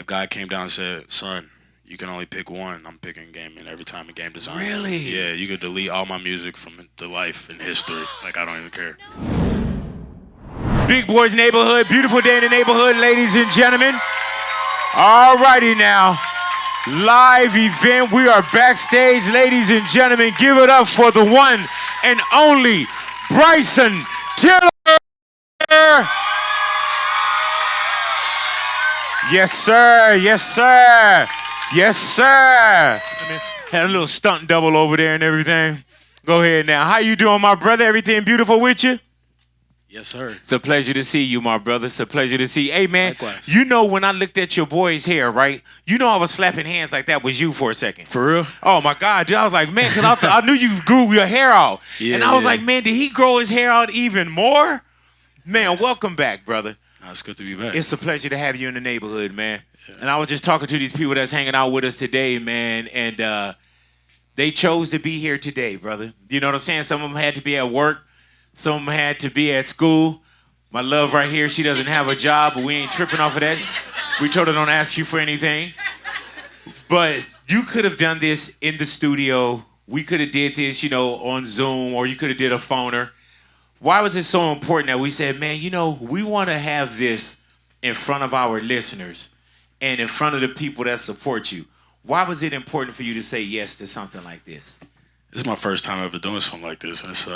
if God came down and said, son, you can only pick one, I'm picking gaming every time in game design. Really? Yeah, you could delete all my music from the life and history. Like, I don't even care. Big Boy's Neighborhood, beautiful day in the neighborhood, ladies and gentlemen. All righty now. Live event. We are backstage, ladies and gentlemen. Give it up for the one and only Bryson Tiller. Yes, sir. Yes, sir. Yes, sir. Had a little stunt double over there and everything. Go ahead now. How you doing, my brother? Everything beautiful with you? Yes, sir. It's a pleasure to see you, my brother. It's a pleasure to see you. Hey, man, Likewise. you know when I looked at your boy's hair, right? You know I was slapping hands like that was you for a second. For real? Oh, my God. Dude, I was like, man, because I knew you grew your hair out. Yeah, and I was like, man, did he grow his hair out even more? Man, welcome back, brother. It's good to be back. It's a pleasure to have you in the neighborhood, man. Yeah. And I was just talking to these people that's hanging out with us today, man, and they chose to be here today, brother. You know what I'm saying? Some of them had to be at work. Some of them had to be at school. My love right here, she doesn't have a job, but we ain't tripping off of that. We told her don't ask you for anything. But you could have done this in the studio. We could have did this, you know, on Zoom, or you could have did a phoner. Why was it so important that we said, man, you know, we want to have this in front of our listeners and in front of the people that support you? Why was it important for you to say yes to something like this? This is my first time ever doing something like this. It's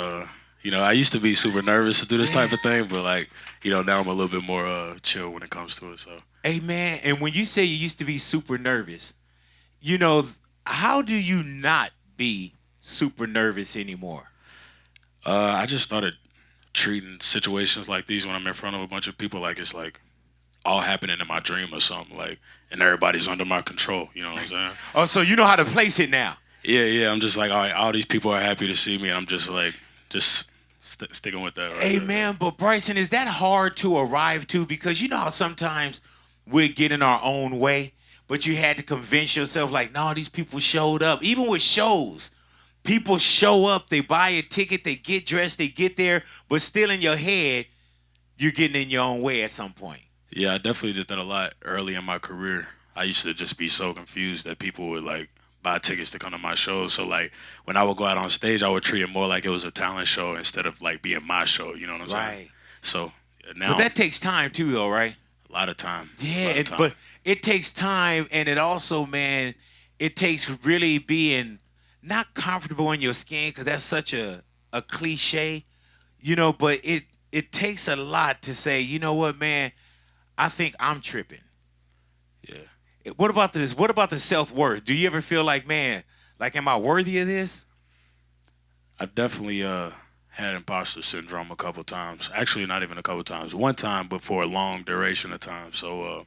you know, I used to be super nervous to do this type of thing, but like, you know, now I'm a little bit more chill when it comes to it. So. Hey, man, and when you say you used to be super nervous, you know, how do you not be super nervous anymore? I just started treating situations like these when I'm in front of a bunch of people like it's like all happening in my dream or something, like, and everybody's under my control. You know what I'm saying? Oh, so you know how to place it now? Yeah. I'm just like, all right, all these people are happy to see me, and I'm just like, sticking with that. Right hey, there. Man, but Bryson, is that hard to arrive to? Because you know how sometimes we get in our own way, but you had to convince yourself, like, no, these people showed up. Even with shows, people show up, they buy a ticket, they get dressed, they get there, but still in your head, you're getting in your own way at some point. Yeah, I definitely did that a lot early in my career. I used to just be so confused that people would, like, buy tickets to come to my shows. So, like, when I would go out on stage, I would treat it more like it was a talent show instead of, like, being my show. You know what I'm saying? Right. So, now... But that takes time, too, though, right? A lot of time. Yeah, but it takes time, and it also, man, it takes really being not comfortable in your skin, because that's such a cliche, you know, but it takes a lot to say, you know what, man, I think I'm tripping. Yeah. What about this? What about the self-worth? Do you ever feel like, man, like, am I worthy of this? I've definitely had imposter syndrome a couple times. Actually, not even a couple times. One time, but for a long duration of time. So,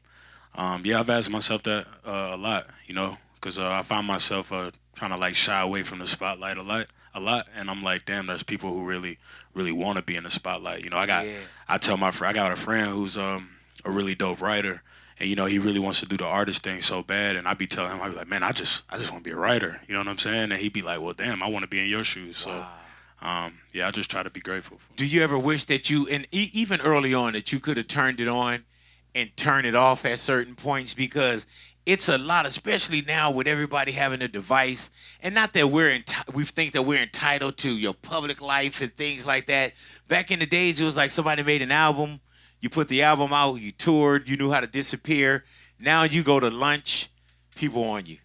yeah, I've asked myself that a lot, you know, because I find myself trying to, like, shy away from the spotlight a lot. And I'm like, damn, there's people who really, really want to be in the spotlight. You know, I tell my friend, I got a friend who's a really dope writer. And, you know, he really wants to do the artist thing so bad. And I'd be telling him, I'd be like, man, I just want to be a writer. You know what I'm saying? And he'd be like, well, damn, I want to be in your shoes. Wow. So, yeah, I just try to be grateful. Do you ever wish that you, and even early on, that you could have turned it on and turned it off at certain points? Because it's a lot, especially now with everybody having a device. And not that we think that we're entitled to your public life and things like that. Back in the days, it was like somebody made an album. You put the album out, you toured, you knew how to disappear. Now you go to lunch, people on you.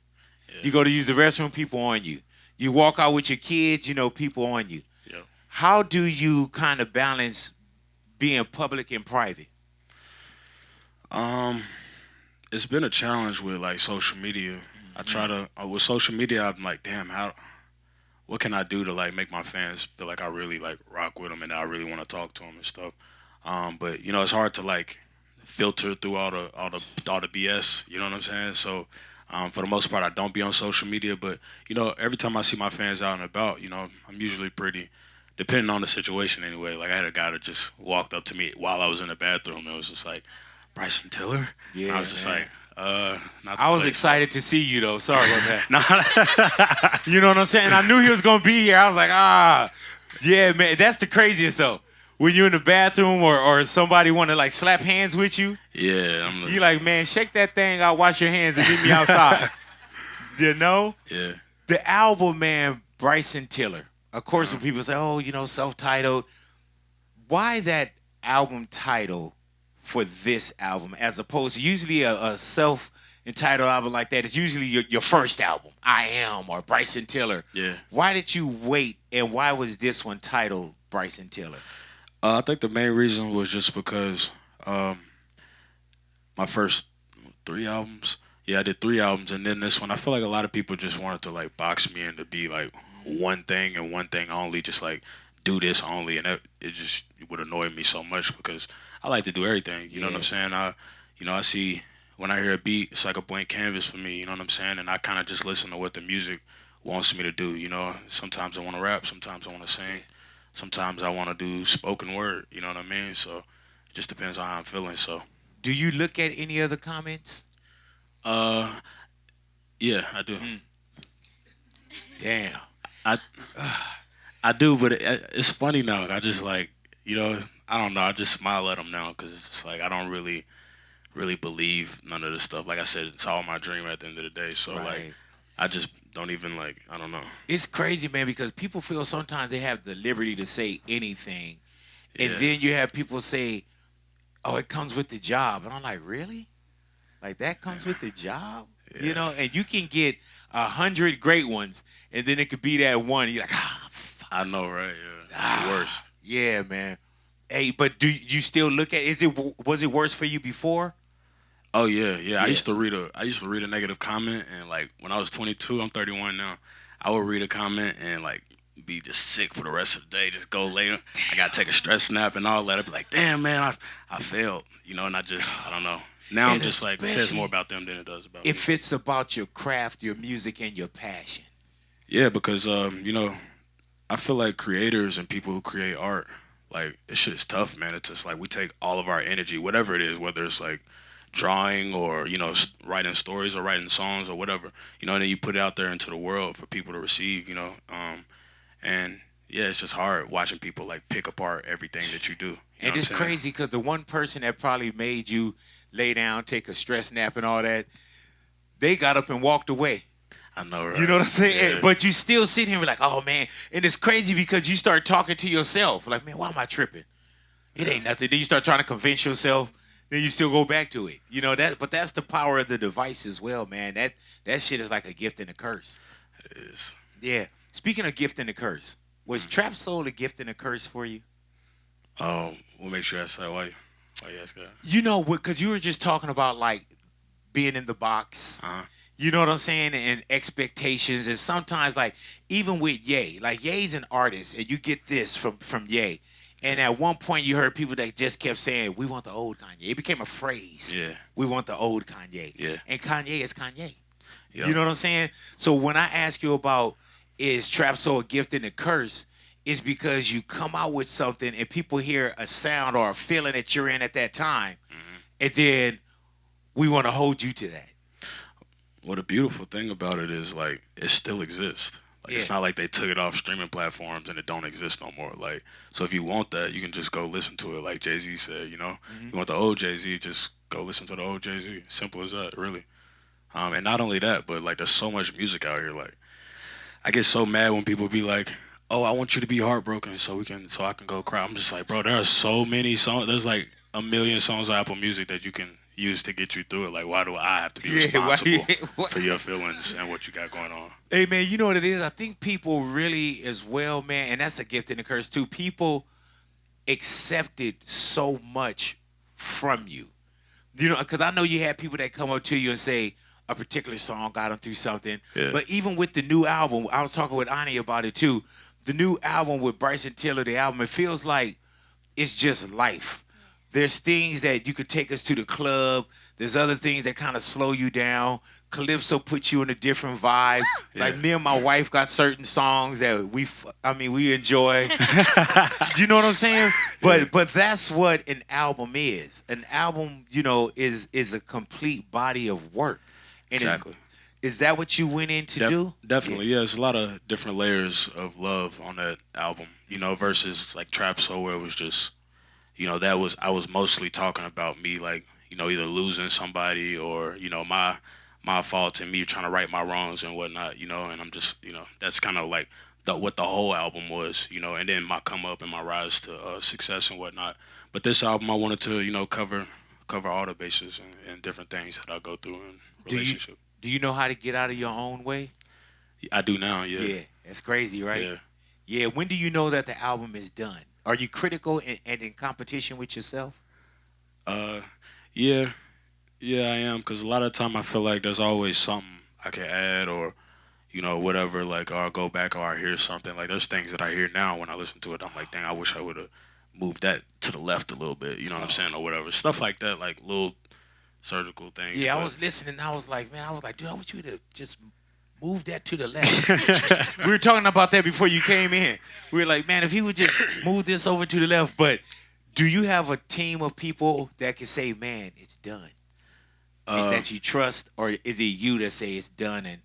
Yeah. You go to use the restroom, people on you. You walk out with your kids, you know, people on you. Yeah. How do you kind of balance being public and private? It's been a challenge with, like, social media. Mm-hmm. I try to, with social media, I'm like, damn, what can I do to, like, make my fans feel like I really, like, rock with them and I really want to talk to them and stuff. But, you know, it's hard to, like, filter through all the BS, you know what I'm saying? So, for the most part, I don't be on social media. But, you know, every time I see my fans out and about, you know, I'm usually pretty, depending on the situation anyway. Like, I had a guy that just walked up to me while I was in the bathroom and was just like, Bryson Tiller? Yeah, and I was just like, not I was excited to see you, though. Sorry about that. You know what I'm saying? I knew he was going to be here. I was like, yeah, man, that's the craziest, though. when you're in the bathroom or somebody want to like slap hands with you, Yeah, you like, man, shake that thing out, wash your hands, and meet me outside. You know? yeah. The album, man, Bryson Tiller. Of course, Uh-huh. when people say, oh, self-titled, why that album title for this album as opposed to usually a self-entitled album like that? It's usually your first album, I Am or Bryson Tiller. Yeah. Why did you wait, and why was this one titled Bryson Tiller? I think the main reason was just because my first 3 albums. Yeah, I did 3 albums, and then this one. I feel like a lot of people just wanted to like box me in to be like one thing and one thing only, just like do this only, and it just would annoy me so much because I like to do everything. You know what I'm saying? I see when I hear a beat, it's like a blank canvas for me. You know what I'm saying? And I kind of just listen to what the music wants me to do. Sometimes I want to rap, sometimes I want to sing, sometimes I want to do spoken word. You know what I mean? So it just depends on how I'm feeling. So. Do you look at any other comments? Uh, yeah, I do. Damn. I I do, but it's funny now. I just like I don't know. I just smile at them now because it's just like I don't really believe none of this stuff. Like I said, it's all my dream at the end of the day. So like I just don't even like I don't know. It's crazy, man, because people feel sometimes they have the liberty to say anything, and Yeah. then you have people say, "Oh, it comes with the job," and I'm like, "Really? Like that comes with the job?" Yeah. And you can get 100 great ones, and then it could be that one. You're like, fuck. I know, right? Yeah, it's the worst. Yeah, man. Hey, but do you still look at? Was it worse for you before? Oh yeah. I used to read a negative comment, and like when I was 22, I'm 31 now. I would read a comment and like be just sick for the rest of the day. Just go later. I gotta take a stress nap and all that. I'd be like, damn man, I failed. And I don't know. Now I'm And just like it says especially more about them than it does about me. if it's about your craft, your music, and your passion. Yeah, because I feel like creators and people who create art, like this shit is tough, man. It's just like we take all of our energy, whatever it is, whether it's like drawing or writing stories or writing songs or whatever, and then you put it out there into the world for people to receive, and yeah, it's just hard watching people like pick apart everything that you do. You know And what it's I'm saying? crazy because the one person that probably made you lay down, take a stress nap, and all that, they got up and walked away. I know, right? You know what I'm saying? Yeah. But you still sit here and be like, oh man. And it's crazy because you start talking to yourself. Like, man, why am I tripping? It ain't nothing. Then you start trying to convince yourself. Then you still go back to it. But that's the power of the device as well, man. That shit is like a gift and a curse. It is. Yeah. Speaking of gift and a curse, was Trap Soul a gift and a curse for you? We'll make sure that's that. Why you ask that? Because you were just talking about like being in the box. Uh-huh. You know what I'm saying? And expectations. And sometimes, like, even with Ye, like, Ye's an artist, and you get this from Ye. And at one point, you heard people that just kept saying, we want the old Kanye. It became a phrase. Yeah. We want the old Kanye. Yeah. And Kanye is Kanye. Yep. You know what I'm saying? So when I ask you about is Trap Soul a gift and a curse, it's because you come out with something and people hear a sound or a feeling that you're in at that time. Mm-hmm. And then we want to hold you to that. Well, the beautiful thing about it is like it still exists. Like it's not like they took it off streaming platforms and it don't exist no more. Like so, if you want that, you can just go listen to it. Like Jay-Z said, You want the old Jay-Z, just go listen to the old Jay-Z. Simple as that, really. And not only that, but like there's so much music out here. Like I get so mad when people be like, "Oh, I want you to be heartbroken so I can go cry." I'm just like, bro, there are so many songs. There's like a million songs on Apple Music that you can use to get you through it. Like, why do I have to be responsible for your feelings and what you got going on? Hey, man, you know what it is? I think people really as well, man, and that's a gift and a curse too. People accepted so much from you. Because I know you had people that come up to you and say a particular song got them through something. Yeah. But even with the new album, I was talking with Ani about it too. The new album with Bryson Tiller, the album, it feels like it's just life. There's things that you could take us to the club. There's other things that kind of slow you down. Calypso puts you in a different vibe. Yeah. Like me and my wife got certain songs that we enjoy. You know what I'm saying? But that's what an album is. An album, is a complete body of work. And Exactly. Is that what you went in to do? Definitely, yeah. There's a lot of different layers of love on that album, versus like Trap Soul where it was just that was I was mostly talking about me, like either losing somebody or my faults and me trying to right my wrongs and whatnot, and I'm just that's kind of like what the whole album was, and then my come up and my rise to success and whatnot. But this album I wanted to cover all the bases and different things that I go through in Do you relationship. do you know how to get out of your own way? I do now, yeah. Yeah, that's crazy, right? Yeah. Yeah. When do you know that the album is done? Are you critical and in competition with yourself? Uh, yeah, yeah, I am. Cause a lot of time I feel like there's always something I can add, or whatever. Like, or I'll go back, or I hear something. Like, there's things that I hear now when I listen to it. I'm like, dang, I wish I would have moved that to the left a little bit. You know what I'm saying, or whatever. Stuff like that, like little surgical things. Yeah, I But was listening. I was like, man, I was like, dude, I wish you would have just moved that to the left. We were talking about that before you came in. We were like, man, if he would just move this over to the left. But do you have a team of people that can say, man, it's done, and uh, that you trust, or is it you that say it's done and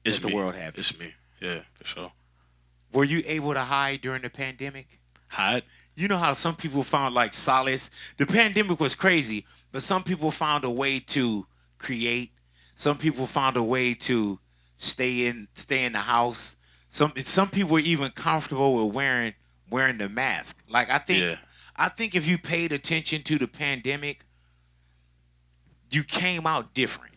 it's let the me. world have it? It's me. Yeah, for sure. Were you able to hide during the pandemic? Hide. You know how some people found like solace. The pandemic was crazy, but some people found a way to create. Some people found a way to stay in the house. Some people were even comfortable with wearing the mask. Like Yeah. I think if you paid attention to the pandemic, you came out different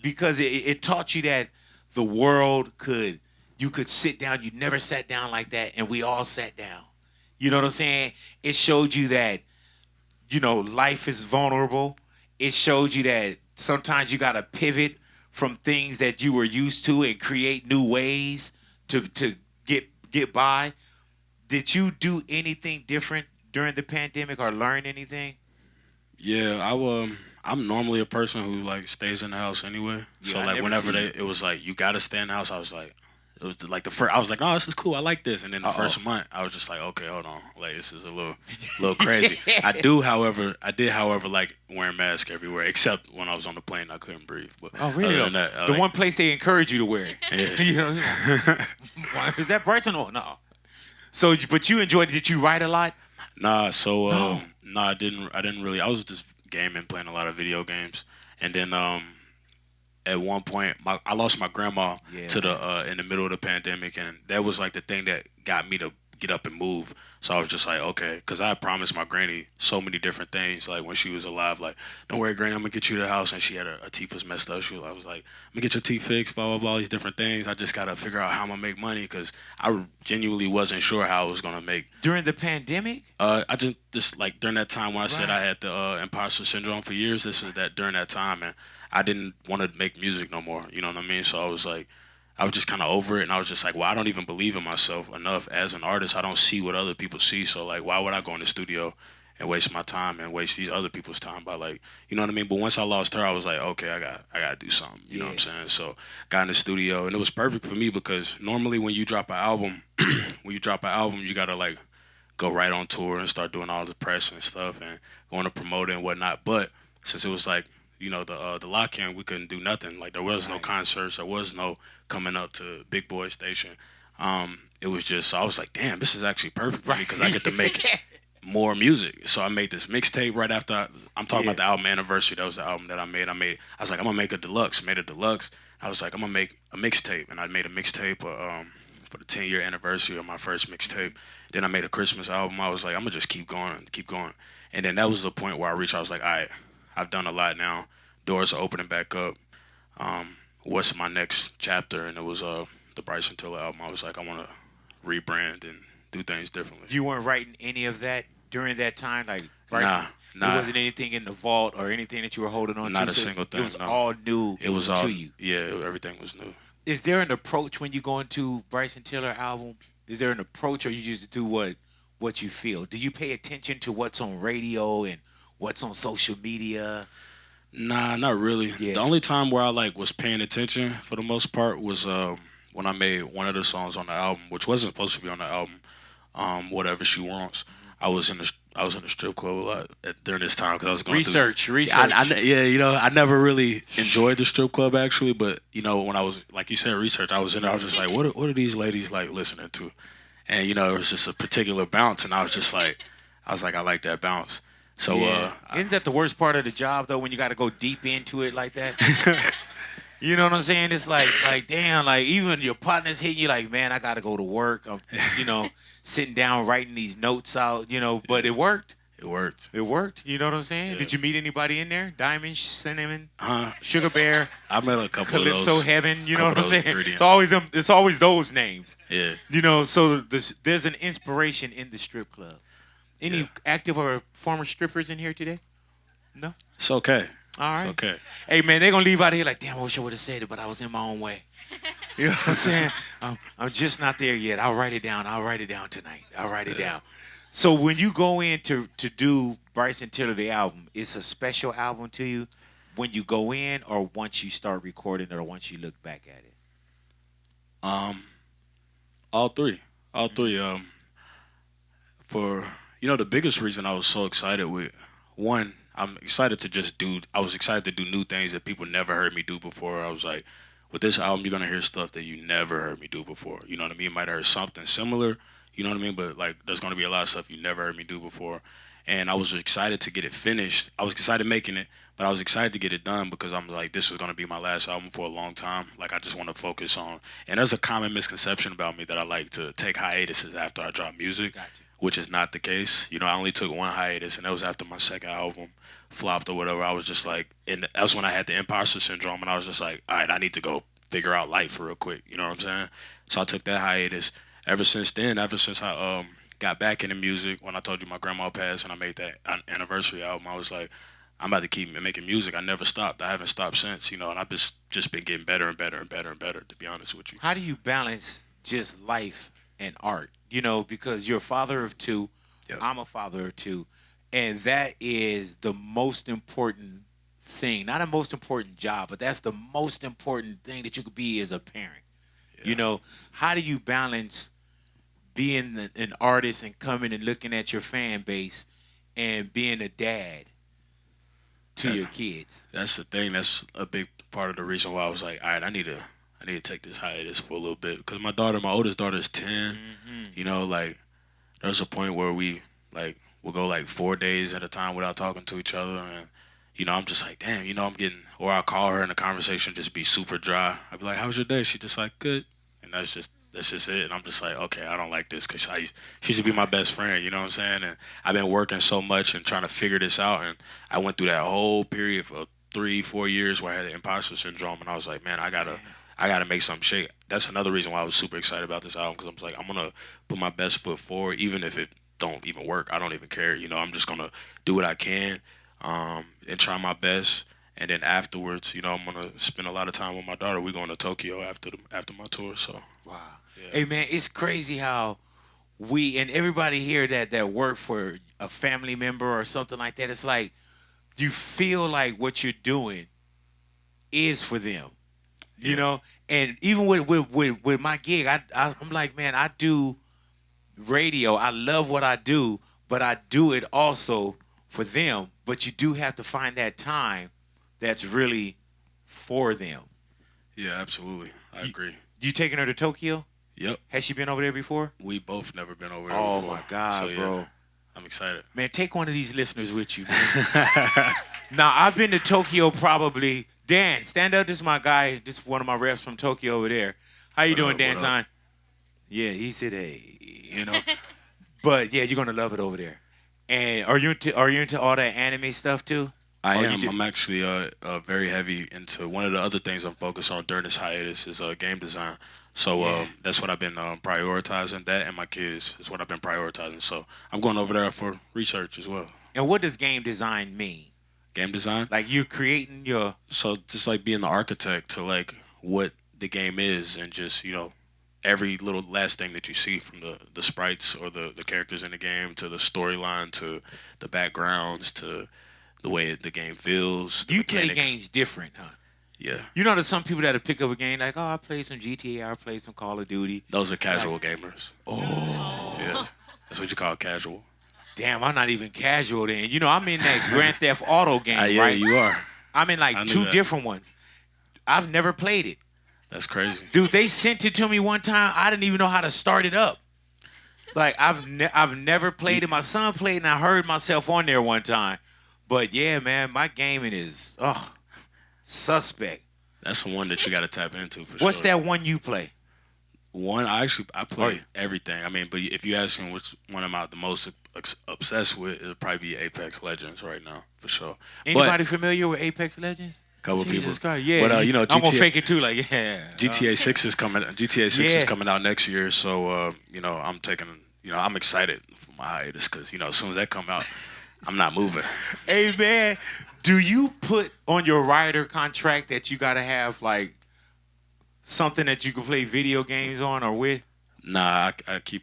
because it taught you that the world could you could sit down. You never sat down like that, and we all sat down. You know what I'm saying? It showed you that life is vulnerable. It showed you that sometimes you got to pivot from things that you were used to and create new ways to get by. Did you do anything different during the pandemic or learn anything? Yeah, I'm normally a person who like stays in the house anyway. Yeah, So I like never whenever see you. it was like you gotta stay in the house, I was like, it was like the first. I was like, oh, this is cool. I like this. And then the Uh-oh. first month, I was just like, okay, hold on, like this is a little crazy. I did, however, like wearing masks everywhere, except when I was on the plane, I couldn't breathe. But Oh, really? other than that, The like, one place they encourage you to wear it. yeah. You know, why, is that Bryson? Oh, no. So, but you enjoyed it. Did you write a lot? Nah, so No. nah, I didn't really. I was just gaming, playing a lot of video games, and then at one point, I lost my grandma Yeah, to the in the middle of the pandemic, and that was like the thing that got me to get up and move. So I was just like, okay, because I had promised my granny so many different things, like when she was alive, like, don't worry, granny, I'm gonna get you to the house, and she had her teeth was messed up. I was like, I'm gonna get your teeth fixed, blah blah blah, all these different things. I just gotta figure out how I'm gonna make money because I genuinely wasn't sure how I was gonna make. During the pandemic? I just like during that time when I said I Right. had the imposter syndrome for years. This is that during that time, and I didn't want to make music no more. You know what I mean? So I was like, I was just kind of over it, and I was just like, well, I don't even believe in myself enough as an artist. I don't see what other people see. So like, why would I go in the studio and waste my time and waste these other people's time by like, you know what I mean? But once I lost her, I was like, okay, I gotta do something. You know what I'm saying? So got in the studio, and it was perfect for me because normally when you drop an album, you gotta like go right on tour and start doing all the press and stuff and going to promote it and whatnot. But since it was like the lock in, we couldn't do nothing. Like there was no Right. concerts, there was no coming up to Big Boy Station. It was just so I was like, damn, this is actually perfect for me because I get to make more music. So I made this mixtape right after I'm talking Yeah. about the album Anniversary. That was the album that I made. I was like, I'm gonna make a deluxe. Made a deluxe. I was like, I'm gonna make a mixtape, and I made a mixtape for the 10-year anniversary of my first mixtape. Then I made a Christmas album. I was like, I'm gonna just keep going and keep going. And then that was the point where I reached. I was like, all right, I've done a lot now. Doors are opening back up. What's my next chapter? And it was the Bryson Tiller album. I was like, I want to rebrand and do things differently. You weren't writing any of that during that time? Like, Bryson, Nah, nah. There wasn't anything in the vault or anything that you were holding on to? Not a So single thing, It was no. all new It was all to you. Yeah, everything was new. Is there an approach when you go into Bryson Tiller album? Is there an approach, or you just do what you feel? Do you pay attention to what's on radio and what's on social media? Nah, not really. Yeah. The only time where I like was paying attention for the most part was when I made one of the songs on the album, which wasn't supposed to be on the album. Whatever She Wants. I was in the strip club a lot during this time because I was going Research. Yeah, I never really enjoyed the strip club actually, but when I was like you said research, I was in there. I was just like, what are these ladies like listening to? And it was just a particular bounce, and I was just like, I was like, I like that bounce. So Yeah. Isn't that the worst part of the job though, when you got to go deep into it like that? You know what I'm saying? It's like damn, like even your partner's hitting you like, man, I got to go to work. I'm, sitting down writing these notes out, but it worked. it worked. It worked. You know what I'm saying? Yeah. Did you meet anybody in there? Diamond, Cinnamon, Sugar Bear, I met a couple Calypso of those. Heaven. You know what I'm couple of those saying? ingredients. It's always them. It's always those names. Yeah. So there's an inspiration in the strip club. Any active or former strippers in here today? No? It's okay. All right. It's okay. Hey, man, they're going to leave out here like, damn, I wish I would have said it, but I was in my own way. You know what I'm saying? I'm just not there yet. I'll write it down. I'll write it down tonight. I'll write it down. So when you go in to do Bryson Tiller, the album, it's a special album to you when you go in or once you start recording it or once you look back at it? All three. All three. For the biggest reason I was so excited with one, I'm excited to just do. I was excited to do new things that people never heard me do before. I was like, with this album, you're gonna hear stuff that you never heard me do before. You know what I mean? You might have heard something similar. You know what I mean? But like, there's gonna be a lot of stuff you never heard me do before. And I was excited to get it finished. I was excited making it, but I was excited to get it done because I'm like, this is gonna be my last album for a long time. Like, I just want to focus on. And there's a common misconception about me that I like to take hiatuses after I drop music. Gotcha. Which is not the case. I only took one hiatus, and that was after my second album flopped or whatever. I was just like, and that was when I had the imposter syndrome, and I was just like, all right, I need to go figure out life real quick. You know what I'm saying? So I took that hiatus. Ever since then, ever since I got back into music, when I told you my grandma passed and I made that anniversary album, I was like, I'm about to keep making music. I never stopped. I haven't stopped since, and I've just been getting better and better and better and better, to be honest with you. How do you balance just life and art? Because you're a father of two, Yep. I'm a father of two, and that is the most important thing. Not a most important job, but that's the most important thing that you could be as a parent. Yeah. How do you balance being an artist and coming and looking at your fan base and being a dad to your kids? That's the thing. That's a big part of the reason why I was like, all right, I need to take this hiatus for a little bit because my oldest daughter is 10. Like there's a point where we'll go like 4 days at a time without talking to each other, and I'm just like, damn, I'm getting, or I'll call her and the conversation just be super dry. I'd be like, how's your day? She just like, good, and that's just it. And I'm just like, okay, I don't like this because she used to be my best friend. You know what I'm saying? And I've been working so much and trying to figure this out, and I went through that whole period for 3-4 years where I had the imposter syndrome, and I was like, man, I gotta make something shake. That's another reason why I was super excited about this album because I was like, I'm gonna put my best foot forward, even if it don't even work. I don't even care. I'm just gonna do what I can and try my best. And then afterwards, I'm gonna spend a lot of time with my daughter. We're going to Tokyo after my tour. So Wow. yeah. Hey, man, it's crazy how we and everybody here that work for a family member or something like that, it's like you feel like what you're doing is for them. And even with my gig, I'm like, man, I do radio. I love what I do, but I do it also for them. But you do have to find that time that's really for them. Yeah, absolutely. I agree. You taking her to Tokyo? Yep. Has she been over there before? We both never been over there Oh, before. my God, So, yeah, bro. I'm excited. Man, take one of these listeners with you, man. Now, I've been to Tokyo probably. Dan, stand up. This is my guy. This is one of my reps from Tokyo over there. How you What doing, up, Dan what Son? Yeah, he said, hey, But, yeah, you're going to love it over there. And are you into all that anime stuff, too? I Or you am. do- I'm actually very heavy into one of the other things I'm focused on during this hiatus is game design. So Yeah. that's what I've been prioritizing. That and my kids is what I've been prioritizing. So I'm going over there for research as well. And what does game design mean? Game design. Like you're creating your... So just like being the architect to like what the game is and just every little last thing that you see from the sprites or the characters in the game to the storyline to the backgrounds to the way the game feels. The You play mechanics. games different, huh? Yeah. There's some people that'll pick up a game like, oh, I played some GTA, I played some Call of Duty. Those are casual gamers. Oh. Yeah. That's what you call casual. Damn, I'm not even casual then. I'm in that Grand Theft Auto game, Yeah, right? you are. I'm in I like knew 2 that. different ones. I've never played it. That's crazy. Dude, they sent it to me one time. I didn't even know how to start it up. Like I've never played it. My son played, and I heard myself on there one time. But yeah, man, my gaming is suspect. That's the one that you got to tap into for What's sure. that one you play? One, I play yeah. everything. I mean, but if you ask him which one I'm the most obsessed with, it'll probably be Apex Legends right now for sure. Anybody familiar with Apex Legends? Couple Jesus people. Christ, yeah. But you know, I'm gonna fake it too, like yeah. GTA 6 is coming. GTA 6 Yeah. is coming out next year, so you know, I'm taking. You know, I'm excited for my hiatus because you know, as soon as that come out, I'm not moving. Hey man, do you put on your rider contract that you gotta have like something that you can play video games on or with? Nah, I keep.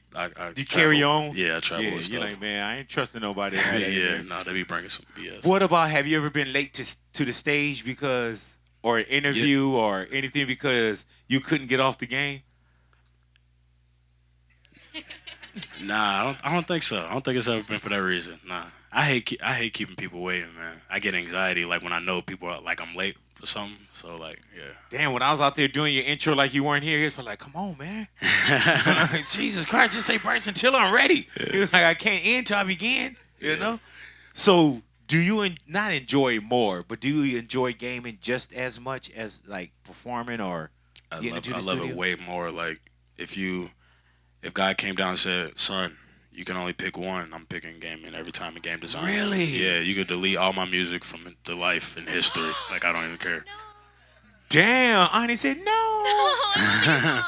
You carry on? Yeah, I travel Yeah, with you're stuff. like, man, I ain't trusting nobody. Yeah, nah, they be bringing some BS. What about, have you ever been late to the stage because, or an interview or anything because you couldn't get off the game? Nah, I don't think so. I don't think it's ever been for that reason. Nah, I hate keeping people waiting, man. I get anxiety like when I know people are like I'm late for something. So like, yeah. Damn, when I was out there doing your intro like you weren't here, he was like, come on, man. Like, Jesus Christ, just say Bryson Tiller, I'm ready. He was like, I can't end till I begin, you know? So do you not enjoy more, but do you enjoy gaming just as much as like performing or getting into the I love studio? it way more. Like if God came down and said, son, you can only pick one, I'm picking gaming every time in game design. Really? Yeah, you could delete all my music from the life and history. Like I don't even care. Damn, Ani said no.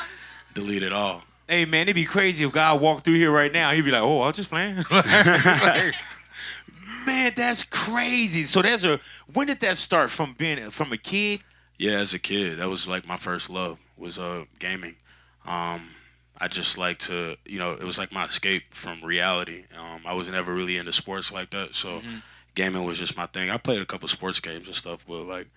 Delete it all. Hey man, it'd be crazy if God walked through here right now. He'd be like, "Oh, I was just playing." Like, man, that's crazy. So when did that start? From a kid? Yeah, as a kid, that was like my first love was gaming. I just like to, you know, it was like my escape from reality. I was never really into sports like that, so gaming was just my thing. I played a couple sports games and stuff, but like,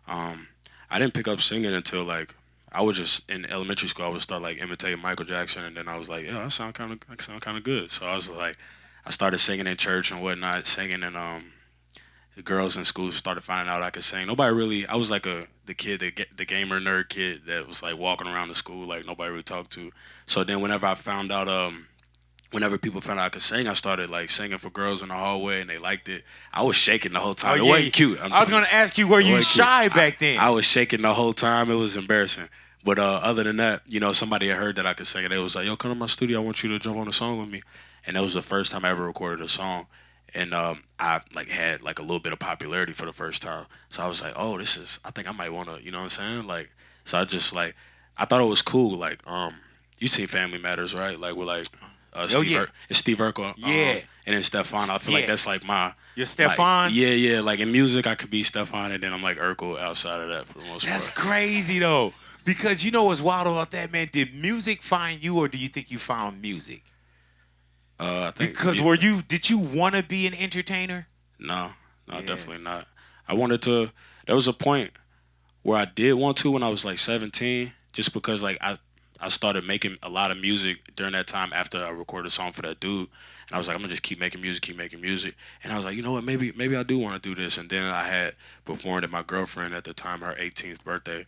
I didn't pick up singing until like I was just in elementary school. I would start like imitating Michael Jackson, and then I was like, yeah, I sound kind of good. So I was like, I started singing in church and whatnot, singing and the girls in school started finding out I could sing. Nobody really. I was like the kid, the gamer nerd kid that was like walking around the school like nobody really talked to. So then whenever I found out, whenever people found out I could sing, I started like singing for girls in the hallway and they liked it. I was shaking the whole time. It wasn't cute. I was gonna ask you, were you shy back then? I was shaking the whole time. It was embarrassing. But other than that, you know, somebody had heard that I could sing, and they was like, "Yo, come to my studio. I want you to jump on a song with me." And that was the first time I ever recorded a song. And I like had like a little bit of popularity for the first time. So I was like, "Oh, I think I might want to," you know what I'm saying? Like, so I just like, I thought it was cool. Like, you seen Family Matters, right? Like with like, it's Steve Urkel, Yeah. and then Stefan. I feel like that's like my. You're Stefan? Like, yeah. Like in music, I could be Stefan, and then I'm like Urkel outside of that for the most That's part. crazy though. Because you know what's wild about that, man? Did music find you, or do you think you found music? I think Because did you want to be an entertainer? No, definitely not. I wanted to. There was a point where I did want to when I was like 17, just because like I started making a lot of music during that time after I recorded a song for that dude, and I was like, I'm gonna just keep making music, and I was like, you know what, maybe I do want to do this, and then I had performed at my girlfriend at the time her 18th birthday.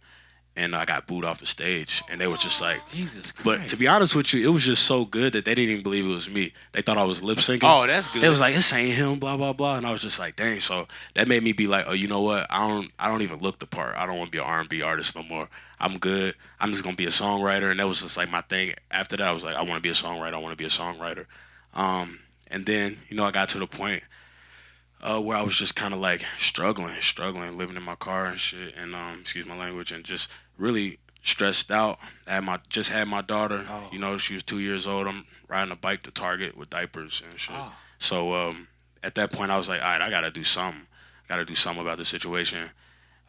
And I got booed off the stage, and they were just like, Jesus Christ. But to be honest with you, it was just so good that they didn't even believe it was me. They thought I was lip syncing. Oh, that's good. They was like, this ain't him, blah blah blah, and I was just like, dang. So that made me be like, oh, you know what? I don't even look the part. I don't want to be an R&B artist no more. I'm good. I'm just gonna be a songwriter, and that was just like my thing. After that, I was like, I want to be a songwriter. I want to be a songwriter. And then you know I got to the point where I was just kind of like struggling, living in my car and shit, and excuse my language, and just really stressed out. I had my daughter. Oh. You know, she was 2 years old. I'm riding a bike to Target with diapers and shit. Oh. So at that point, I was like, all right, I gotta do something. About the situation.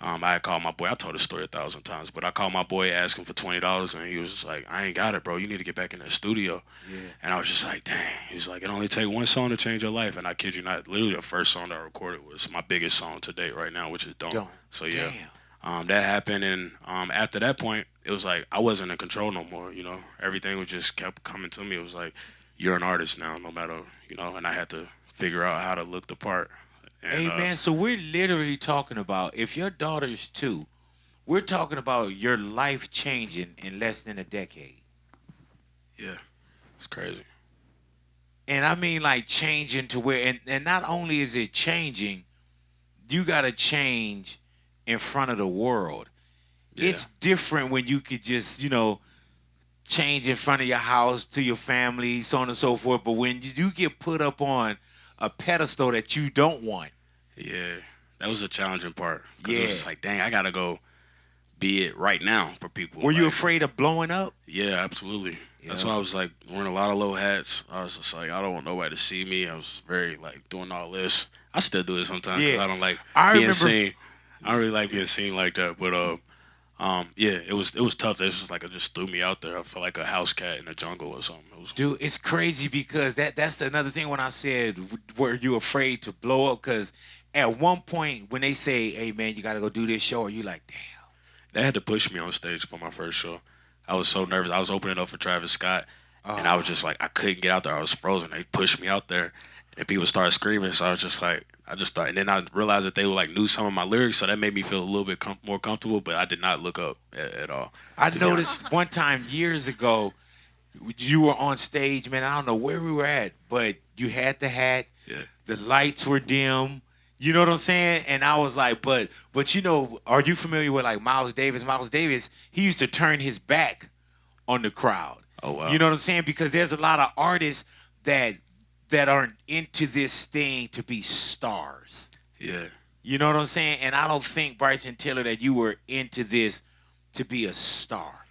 I had called my boy. I told the story 1,000 times, but I called my boy asking for $20, and he was just like, I ain't got it, bro. You need to get back in the studio. Yeah. And I was just like, dang. He was like, it only take one song to change your life. And I kid you not, literally the first song that I recorded was my biggest song to date right now, which is Don't. So yeah. Damn. That happened, and after that point, it was like I wasn't in control no more. You know, everything was just kept coming to me. It was like, you're an artist now, no matter, you know. And I had to figure out how to look the part. And, hey man, so we're literally talking about, if your daughter's 2, we're talking about your life changing in less than a decade. Yeah, it's crazy. And I mean like changing to where and not only is it changing, you gotta change in front of the world. Yeah. It's different when you could just, change in front of your house to your family, so on and so forth. But when you get put up on a pedestal that you don't want, Yeah. That was a challenging part because it yeah. was just like, dang, I gotta go be it right now for people. Were you Like, afraid of blowing up? yeah, absolutely. That's Yeah. why I was like wearing a lot of low hats. I was just like, I don't want nobody to see me. I was very like doing all this. I still do it sometimes because Yeah. I don't like I being remember. seen. I don't really like being seen like that. But yeah, it was tough. It was just like it just threw me out there. I felt like a house cat in the jungle or something. It was, Dude, it's crazy because that's another thing when I said, were you afraid to blow up? Because at one point when they say, hey, man, you got to go do this show, are you like, damn. they had to push me on stage for my first show. I was so nervous. I was opening up for Travis Scott, and I was just like, I couldn't get out there. I was frozen. They pushed me out there, and people started screaming. So I was just like, I just thought, and then I realized that they like knew some of my lyrics, so that made me feel a little bit more comfortable. But I did not look up at all. I To be honest. noticed one time years ago, you were on stage, man. I don't know where we were at, but you had the hat. Yeah. The lights were dim. You know what I'm saying? And I was like, but are you familiar with like Miles Davis? Miles Davis, he used to turn his back on the crowd. Oh wow. You know what I'm saying? Because there's a lot of artists that aren't into this thing to be stars. Yeah. You know what I'm saying? And I don't think, Bryson Tiller, that you were into this to be a star.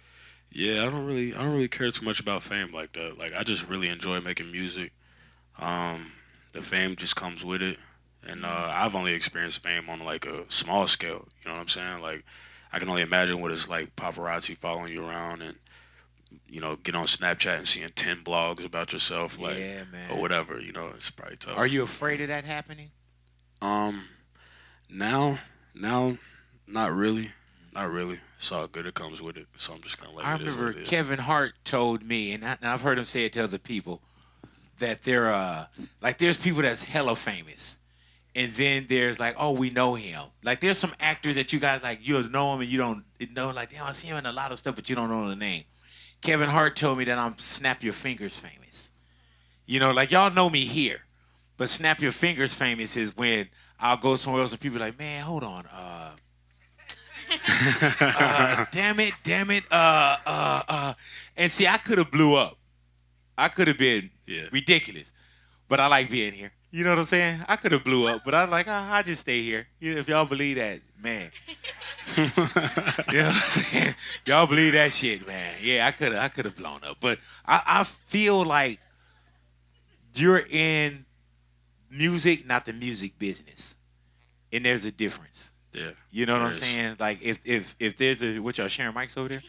Yeah, I don't really care too much about fame like that. Like I just really enjoy making music. The fame just comes with it, and I've only experienced fame on like a small scale. You know what I'm saying? Like I can only imagine what it's like paparazzi following you around and get on Snapchat and seeing 10 blogs about yourself, like Yeah, man. or whatever. It's probably tough. Are you afraid of that happening? Um, now, not really, not really. It's all good. It comes with it, so I'm just kind of like. I It is remember what it is. Kevin Hart told me, and I've heard him say it to other people, that there's people that's hella famous. And then there's like, oh, we know him. Like there's some actors that you guys like, you know him and you don't know, like, damn, I see him in a lot of stuff, but you don't know the name. Kevin Hart told me that I'm Snap Your Fingers famous. Like y'all know me here, but Snap Your Fingers famous is when I'll go somewhere else and people are like, man, hold on, damn it, and see, I could have blew up. I could have been Yeah. ridiculous, but I like being here. You know what I'm saying? I could have blew up, but I'm like, I'll just stay here. If y'all believe that, man. You know what I'm saying? Y'all believe that shit, man. Yeah, I could have blown up. But I feel like you're in music, not the music business. And there's a difference. Yeah. You know what there I'm is. saying? Like if there's a what y'all sharing mics over there?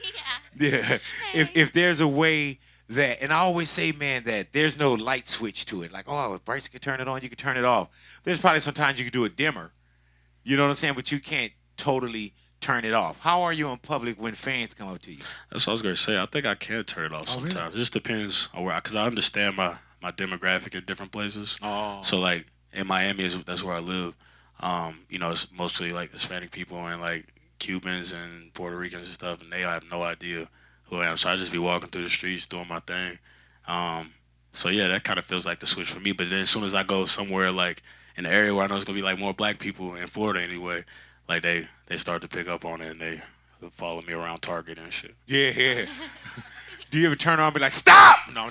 Yeah. Yeah. If there's a way that, and I always say, man, that there's no light switch to it. Like, oh, if Bryson can turn it on, you can turn it off. There's probably sometimes you can do it dimmer. You know what I'm saying? But you can't totally turn it off. How are you in public when fans come up to you? That's what I was gonna say. I think I can turn it off Oh, really? sometimes. It just depends on where, because I understand my demographic in different places. Oh. So like in Miami, that's where I live. It's mostly like Hispanic people and like Cubans and Puerto Ricans and stuff, and they have no idea who I am. So I just be walking through the streets doing my thing. So yeah, that kind of feels like the switch for me. But then as soon as I go somewhere like in the area where I know it's gonna be like more black people in Florida anyway, like they start to pick up on it and they follow me around Target and shit. Yeah. Do you ever turn around and be like, stop? No.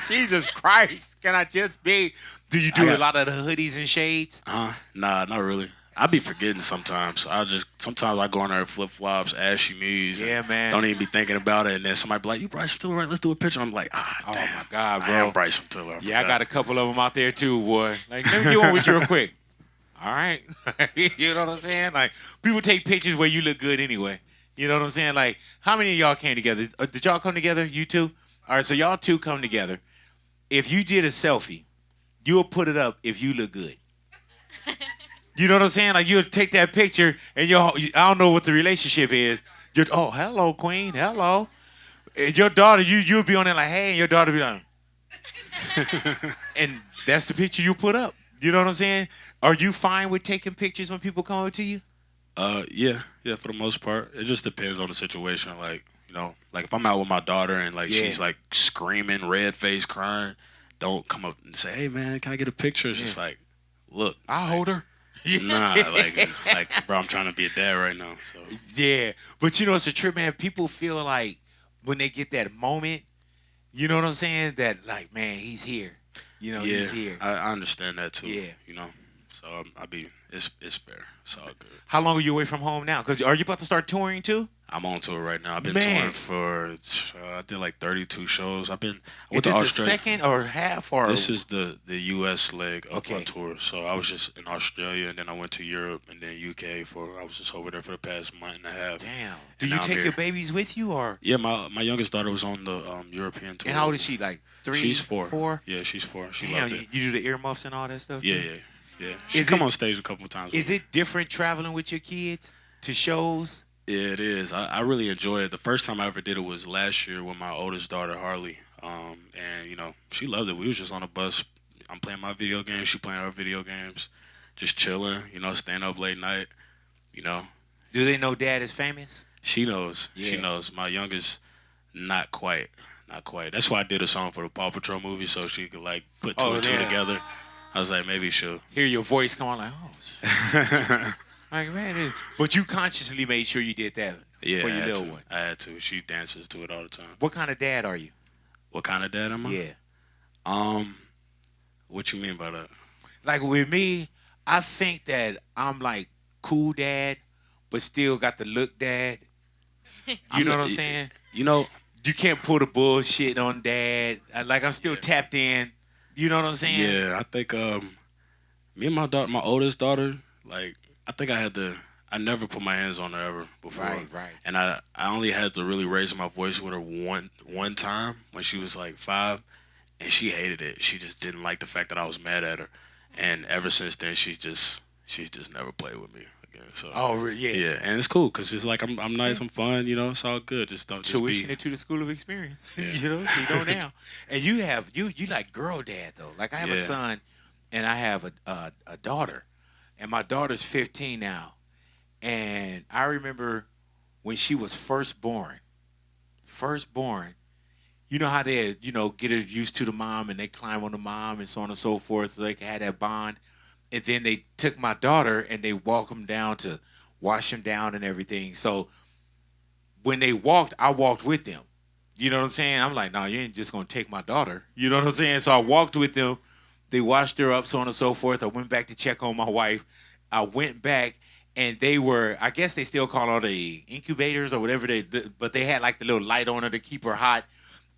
Jesus Christ. Can I just be? Do you do a lot of the hoodies and shades? Nah, not really. I be forgetting sometimes. Sometimes I go on there flip flops, ashy knees. Yeah, man. Don't even be thinking about it, and then somebody be like, "You Bryson Tiller, right? Let's do a picture." I'm like, Oh, damn, my God, I bro. am Bryson Tiller. Yeah, I got a couple of them out there too, boy. Like, let me get one with you real quick. All right. You know what I'm saying? Like, people take pictures where you look good anyway. You know what I'm saying? Like, how many of y'all came together? Did y'all come together? You two? All right, so y'all two come together. If you did a selfie, you'll put it up if you look good. You know what I'm saying? Like, you'll take that picture, and I don't know what the relationship is. Oh, hello, queen. Hello. And your daughter, you'll be on there like, hey, and your daughter be like, and that's the picture you put up. You know what I'm saying? Are you fine with taking pictures when people come up to you? Yeah, for the most part. It just depends on the situation. Like, like if I'm out with my daughter and like Yeah. she's like screaming, red face, crying, don't come up and say, "Hey man, can I get a picture?" It's just like, look, I hold her. nah, like, bro, I'm trying to be a dad right now. So Yeah, but you know it's a trip, man. People feel like when they get that moment, you know what I'm saying? That like, man, he's here. You know, yeah, he's here. I understand that too. Yeah. You know, so I be it's fair. It's all good. How long are you away from home now? Because are you about to start touring too? I'm on tour right now. I've been Man. touring for I did like 32 shows. I Is went to this the Australia. second or half or? This is the U.S. leg of Okay. my tour. So I was just in Australia, and then I went to Europe, and then UK I was just over there for the past month and a half. Damn. Do And you now I'm take here. your babies with you or? Yeah, my youngest daughter was on the European tour. And how old is she? Like 3? She's 4. 4? Yeah, she's 4. She Damn, loved you it. do the earmuffs and all that stuff. Yeah, too? yeah. She Is come it- on stage a couple of times. Is it different traveling with your kids to shows? Yeah, it is. I really enjoy it. The first time I ever did it was last year with my oldest daughter, Harley. And, you know, she loved it. We was just on a bus. I'm playing my video games. She playing her video games. Just chilling, you know, staying up late night, you know. Do they know dad is famous? She knows. Yeah. She knows. My youngest, not quite. Not quite. That's why I did a song for the Paw Patrol movie so she could, like, put two and two yeah. together. I was like, maybe she'll. Hear your voice come on like, oh, shit. Like, man, but you consciously made sure you did that Yeah, for I your had little to. one. I had to. She dances to it all the time. What kind of dad are you? What kind of dad am I? Yeah. What you mean by that? Like with me, I think that I'm like cool dad, but still got the look dad. You know what I'm saying? You know, You can't pull the bullshit on dad. Like I'm still tapped in. You know what I'm saying? yeah, I think me and my oldest daughter, like I think I never put my hands on her ever before. Right. And I only had to really raise my voice with her one time when she was like 5, and she hated it. She just didn't like the fact that I was mad at her. And ever since then, she's just never played with me again. So Yeah. yeah, and it's cool because it's like I'm nice, I'm fun, you know, it's all good. Just don't just Tuition be. into the school of experience. Yeah. You know, so you go down. And you like girl dad though. Like I have a Yeah. son and I have a daughter. And my daughter's 15 now. And I remember when she was first born, you know how they, get her used to the mom and they climb on the mom and so on and so forth. So they can have that bond. And then they took my daughter and they walked him down to wash him down and everything. So when they walked, I walked with them. You know what I'm saying? I'm like, no, you ain't just going to take my daughter. You know what I'm saying? So I walked with them. They washed her up, so on and so forth. I went back to check on my wife. I went back, and they were, I guess they still call her the incubators or whatever but they had like the little light on her to keep her hot.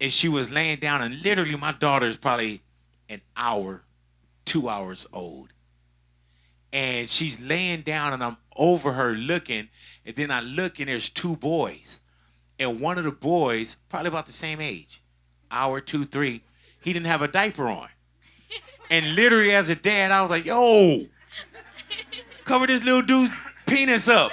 And she was laying down, and literally my daughter is probably an hour, 2 hours old. And she's laying down, and I'm over her looking, and then I look, and there's 2 boys. And one of the boys, probably about the same age, hour, 2, 3, he didn't have a diaper on. And literally as a dad, I was like, yo, cover this little dude's penis up.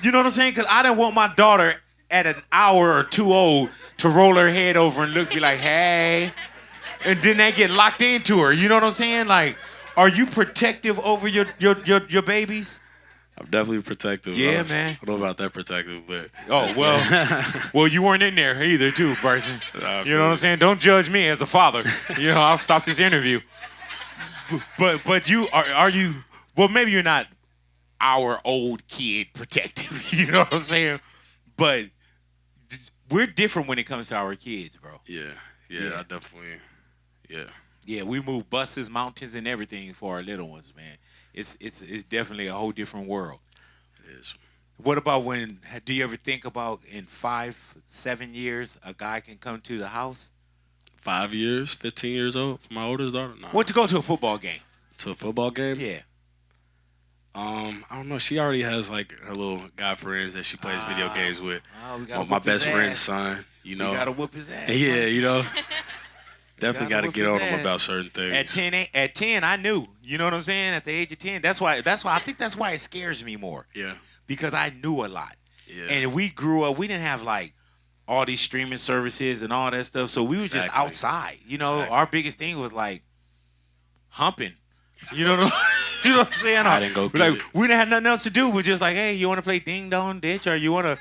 You know what I'm saying? Because I didn't want my daughter at an hour or 2 old to roll her head over and look, be like, hey. And then they get locked into her. You know what I'm saying? Like, are you protective over your babies? I'm definitely protective. Yeah, man. I don't know about that protective, but Oh, well, you weren't in there either, too, Bryson. Nah, You know what I'm saying? Don't judge me as a father. You know, I'll stop this interview. But you are you? Well, maybe you're not our old kid protective. You know what I'm saying? But we're different when it comes to our kids, bro. yeah, Yeah. I definitely, yeah. Yeah, we move buses, mountains, and everything for our little ones, man. It's definitely a whole different world. It is. What about do you ever think about in 5, 7 years, a guy can come to the house? 5 years, 15 years old for my oldest daughter. Nah. What, to go to a football game? To a football game? Yeah. I don't know. She already has like her little guy friends that she plays video games with. Oh, we gotta My whoop his best friend's ass. son. You know. We gotta whoop his ass. Yeah, you know. Definitely gotta got to whoop get his on him ass. about certain things. At 10, I knew. You know what I'm saying? At the age of 10, that's why I think that's why it scares me more, Yeah. because I knew a lot. Yeah. And we grew up. We didn't have like all these streaming services and all that stuff, so we was just Exactly. outside. You know, Exactly. our biggest thing was like humping. You know what you know what I'm saying? I didn't go Like, get it. we didn't have nothing else to do. We're just like, hey, you want to play ding dong ditch, or you want to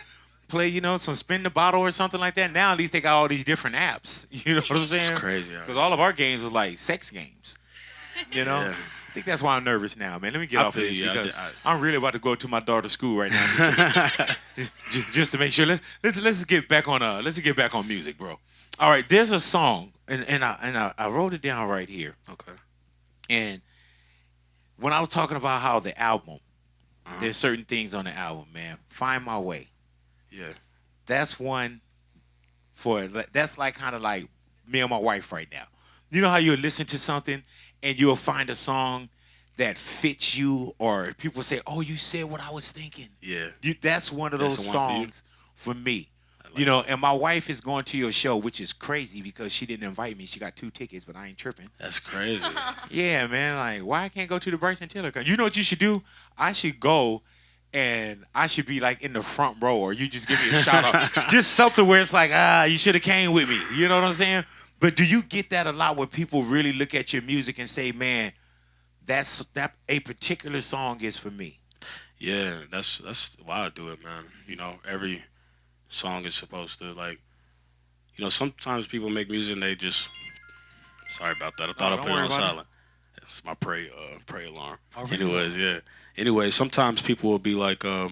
play, some spin the bottle or something like that. Now at least they got all these different apps. You know what I'm saying? It's crazy. Because all of our games was like sex games. Yeah. I think that's why I'm nervous now, man. Let me get I off of feel this you. because I'm really about to go to my daughter's school right now, just to make sure. Let's get back on music, bro. All right, there's a song, and I wrote it down right here. Okay. And when I was talking about how the album, Uh-huh. there's certain things on the album, man. Find My Way. Yeah. That's one that's like kind of like me and my wife right now. You know how you listen to something and you'll find a song that fits you, or people say, "Oh, you said what I was thinking." Yeah. That's one of That's those the one for you? songs for me. Like And my wife is going to your show, which is crazy because she didn't invite me. She got 2 tickets, but I ain't tripping. That's crazy. Yeah, man. Like, why I can't go to the Bryson Tiller? You know what you should do? I should go, and I should be like in the front row, or you just give me a shout out, just something where it's like, you should have came with me. You know what I'm saying? But do you get that a lot where people really look at your music and say, man, that a particular song is for me? Yeah, that's why I do it, man. Every song is supposed to sometimes people make music and they just sorry about that. I thought I don't put it worry on about it. silent. It's my pray alarm. Oh, really? Anyways, yeah. Anyway, sometimes people will be like they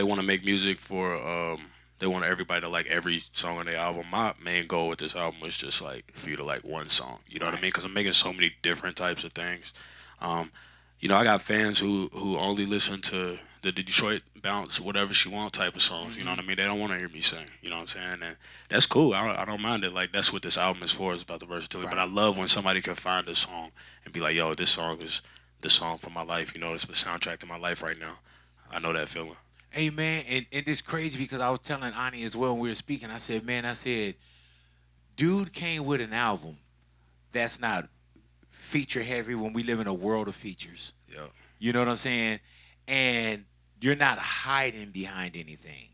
want to make music for they want everybody to like every song on their album. My main goal with this album was just like for you to like one song. You know what I mean? Because I'm making so many different types of things. Um, I got fans who only listen to the Detroit bounce, whatever she want type of songs. You know what I mean? They don't want to hear me sing. You know what I'm saying? And that's cool. I don't mind it. Like that's what this album is for. It's about the versatility. But I love when somebody can find a song and be like, "Yo, this song is the song for my life. It's the soundtrack to my life right now." I know that feeling. Hey, man, and it's crazy because I was telling Ani as well when we were speaking. I said, dude came with an album that's not feature heavy when we live in a world of features. Yeah. You know what I'm saying? And you're not hiding behind anything.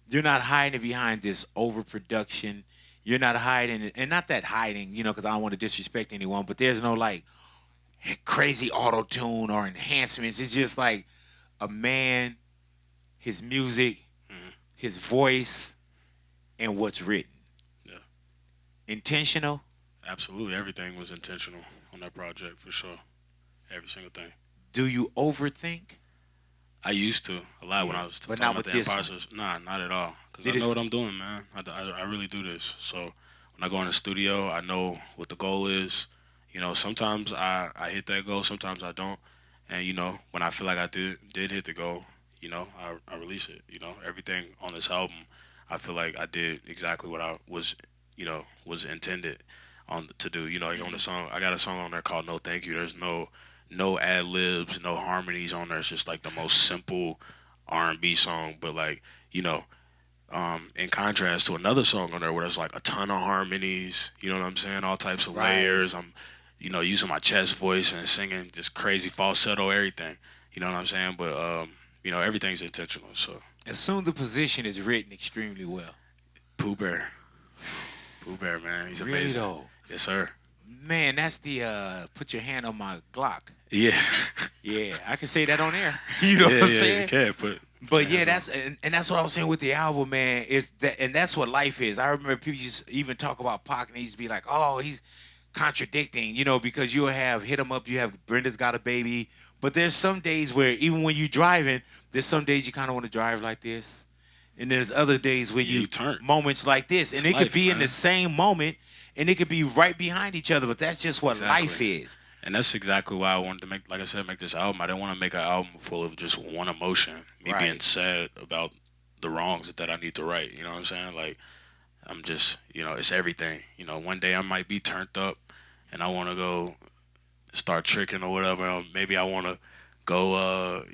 You're not hiding behind this overproduction. You're not hiding, and not that hiding, because I don't want to disrespect anyone, but there's no like crazy auto tune or enhancements. It's just like a man, his music, his voice, and what's written. Yeah. Intentional. Absolutely. Everything was intentional on that project for sure. Every single thing. Do you overthink? I used to a lot when I was But talking not about with the this imposters. Nah, not at all. Because Did I it know what I'm doing, man. I really do this. So when I go in the studio, I know what the goal is. Sometimes I hit that goal, sometimes I don't. And, when I feel like I did hit the goal, I release it. Everything on this album, I feel like I did exactly what I was intended to do. Like on the song, I got a song on there called No Thank You. There's no ad libs, no harmonies on there. It's just like the most simple R&B song, but like in contrast to another song on there where there's like a ton of harmonies. You know what I'm saying? All types of layers. I'm using my chest voice and singing just crazy falsetto, everything. You know what I'm saying? But everything's intentional. So Assume the Position is written extremely well. Pooh Bear, man, he's Really amazing. though? Yes, sir. Man, that's the Put Your Hand on My Glock. Yeah. Yeah, I can say that on air. You know what I'm saying? You can put. But yeah, that's what I was saying with the album, man. Is that, and that's what life is. I remember people used to even talk about Pac, and they used to be like, "Oh, he's contradicting," because you'll have Hit 'Em Up, you have Brenda's Got a Baby. But there's some days where even when you're driving, there's some days you kind of want to drive like this, and there's other days where you turn. moments like this, and It's it could life, be in man. the same moment, and it could be right behind each other. But that's just what Exactly. life is. And that's exactly why I wanted to make, like I said, make this album. I didn't want to make an album full of just one emotion. Me being sad about the wrongs that I need to right. You know what I'm saying? Like, I'm just, it's everything. One day I might be turned up and I want to go start tricking or whatever. Or maybe I want to go,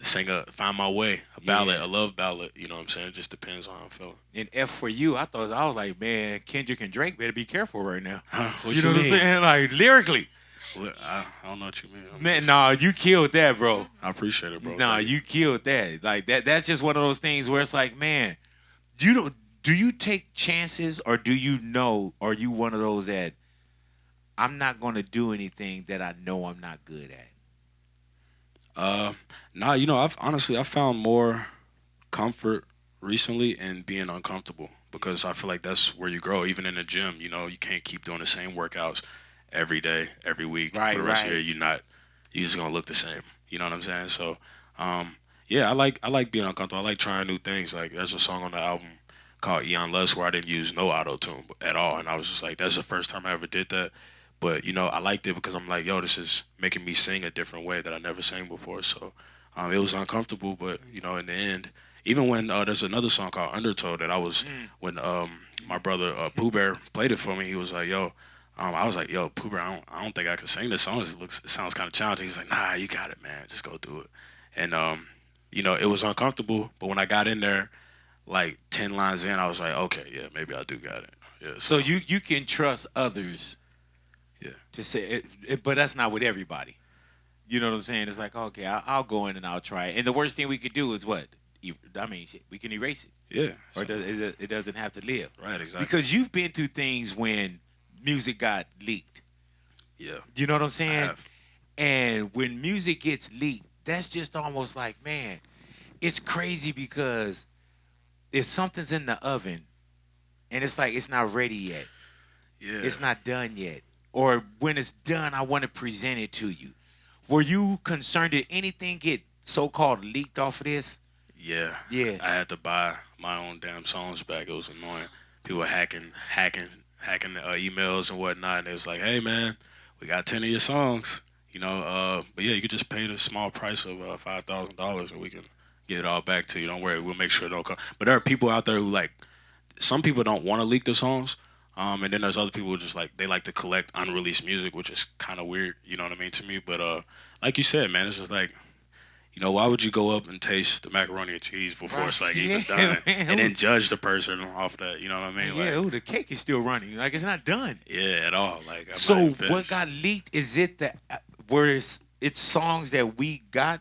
sing Find My Way, a ballad, a love ballad. You know what I'm saying? It just depends on how I'm feeling. And F for You, I was like, man, Kendrick and Drake better be careful right now. What you know mean? what I'm saying? Like, lyrically. I don't know what you mean. Man, nah, you killed that, bro. I appreciate it, bro. Nah, you killed that. Like that's just one of those things where it's like, man, do you take chances, or do you know, or are you one of those that I'm not gonna do anything that I know I'm not good at? Nah, I've found more comfort recently and being uncomfortable because I feel like that's where you grow. Even in the gym, you can't keep doing the same workouts every day, every week Right, for the rest of the right. year. You're just gonna look the same. You know what I'm saying? So, yeah, I like being uncomfortable. I like trying new things. Like there's a song on the album called Eon Less where I didn't use no auto tune at all, and I was just like, that's the first time I ever did that. But I liked it because I'm like, yo, this is making me sing a different way that I never sang before. So it was uncomfortable, but in the end, even when there's another song called Undertow that I was when my brother Pooh Bear played it for me, he was like, yo. I was like, yo, Pooh Bear, I don't think I can sing this song. It sounds kind of challenging. He's like, nah, you got it, man. Just go do it. And it was uncomfortable, but when I got in there, like 10 lines in, I was like, okay, yeah, maybe I do got it. Yeah. So you can trust others Yeah. to say but that's not with everybody. You know what I'm saying? It's like, okay, I'll go in and I'll try it. And the worst thing we could do is what? I mean, shit, we can erase it. Yeah. Or it doesn't have to live. Right, exactly. Because you've been through things when music got leaked. Yeah. You know what I'm I saying? have. And when music gets leaked, that's just almost like, man, it's crazy because if something's in the oven and it's like it's not ready yet, Yeah. it's not done yet, or when it's done, I want to present it to you. Were you concerned that anything get so-called leaked off of this? Yeah. Yeah. I had to buy my own damn songs back. It was annoying. People were hacking emails and whatnot. And it was like, hey, man, we got 10 of your songs. But yeah, you could just pay the small price of $5,000 and we can get it all back to you. Don't worry. We'll make sure it don't come. But there are people out there who some people don't want to leak the songs. And then there's other people who just they like to collect unreleased music, which is kind of weird, you know what I mean, to me. But like you said, man, it's just like, why would you go up and taste the macaroni and cheese before it's even done, man. and then judge the person off that? You know what I mean? Yeah, the cake is still running. Like it's not done. Yeah, at all. Like I'm So not even what finished. got leaked? Is it where it's songs that we got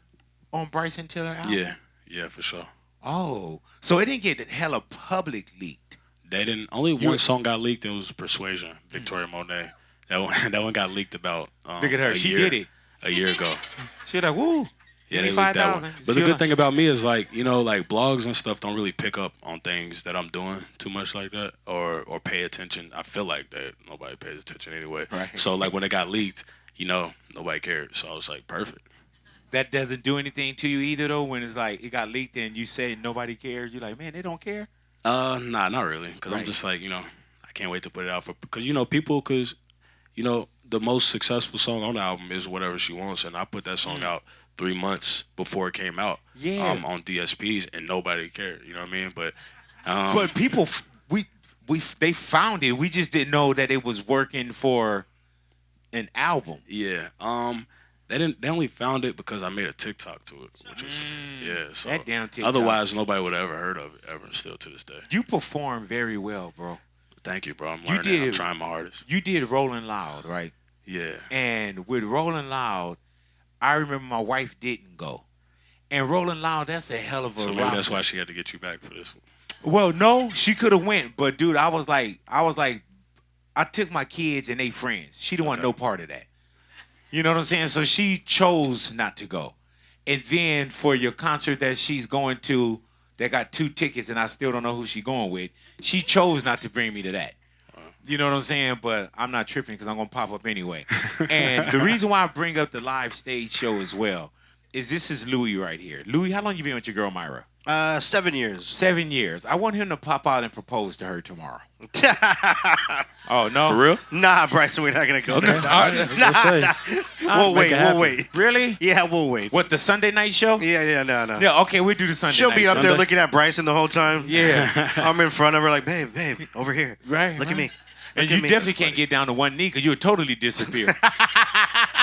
on Bryson Tiller album? Yeah, for sure. Oh, so it didn't get hella public leaked. They didn't. Only one song got leaked. It was Persuasion, Victoria Monet. That one got leaked about. Look at her. She did it a year ago. She was like, woo. Yeah, they leaked that one. But the good thing about me is like blogs and stuff don't really pick up on things that I'm doing too much like that or pay attention. I feel like that nobody pays attention anyway. Right. So like when it got leaked, nobody cared. So I was like, perfect. That doesn't do anything to you either though. When it's like it got leaked and you say nobody cares, you're like, man, they don't care. Nah, not really. Because Right. I'm just like, I can't wait to put it out because the most successful song on the album is Whatever She Wants, and I put that song out 3 months before it came out. Yeah. On DSPs, and nobody cared. You know what I mean? But People, they found it. We just didn't know that it was working for an album. yeah. They only found it because I made a TikTok to it, which is So That damn TikTok. otherwise, nobody would have ever heard of it ever. Still to this day. You performed very well, bro. Thank you, bro. I'm You learning. did. I'm trying my hardest. You did Rolling Loud, right? Yeah. And with Rolling Loud, I remember my wife didn't go. And Rolling Loud, that's a hell of a So maybe roster. that's why she had to get you back for this one. Well, no, she could have went, but dude, I was like, I took my kids and they friends. She didn't want no part of that. You know what I'm saying? So she chose not to go. And then for your concert that she's going to, that got 2 tickets and I still don't know who she's going with, she chose not to bring me to that. You know what I'm saying? But I'm not tripping because I'm going to pop up anyway. And the reason why I bring up the live stage show as well is this is Louis right here. Louis, how long you been with your girl Myra? 7 years. 7 years. I want him to pop out and propose to her tomorrow. Oh, no? For real? Nah, Bryson, we're not gonna go there. We'll We'll wait. Really? Yeah, we'll wait. What, the Sunday night show? Yeah, no. Yeah, okay, we'll do the Sunday She'll night be up show. there looking at Bryson the whole time. Yeah. I'm in front of her like, babe, over here. Right. Look at me. And Look you at me. definitely That's can't funny. get down to one knee because you would totally disappear.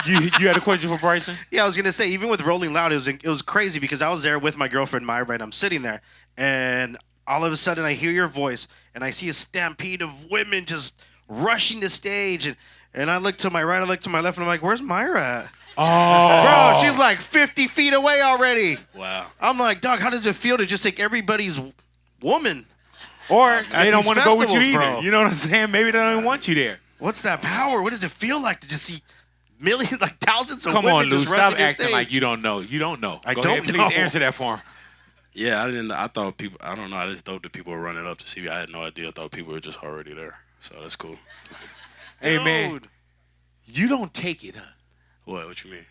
you had a question for Bryson? Yeah, I was gonna say, even with Rolling Loud, it was crazy because I was there with my girlfriend Myra, and I'm sitting there, and all of a sudden I hear your voice, and I see a stampede of women just rushing the stage, and I look to my right, I look to my left, and I'm like, where's Myra at? Oh. Bro, she's like 50 feet away already. Wow. I'm like, dog, how does it feel to just take everybody's woman? Or they don't these want to go with you festivals, either. bro. You know what I'm saying? Maybe they don't even want you there. What's that power? What does it feel like to just see millions, like thousands of Come women on, Lou. just Stop rushing the acting stage? like you don't know. You don't know. I Go don't ahead, know. please answer that for him. Yeah, I didn't. I thought people. I don't know. I just thought that people were running up to see me. I had no idea. I thought people were just already there. So that's cool. Hey man, Dude. you don't take it, huh? What? What you mean?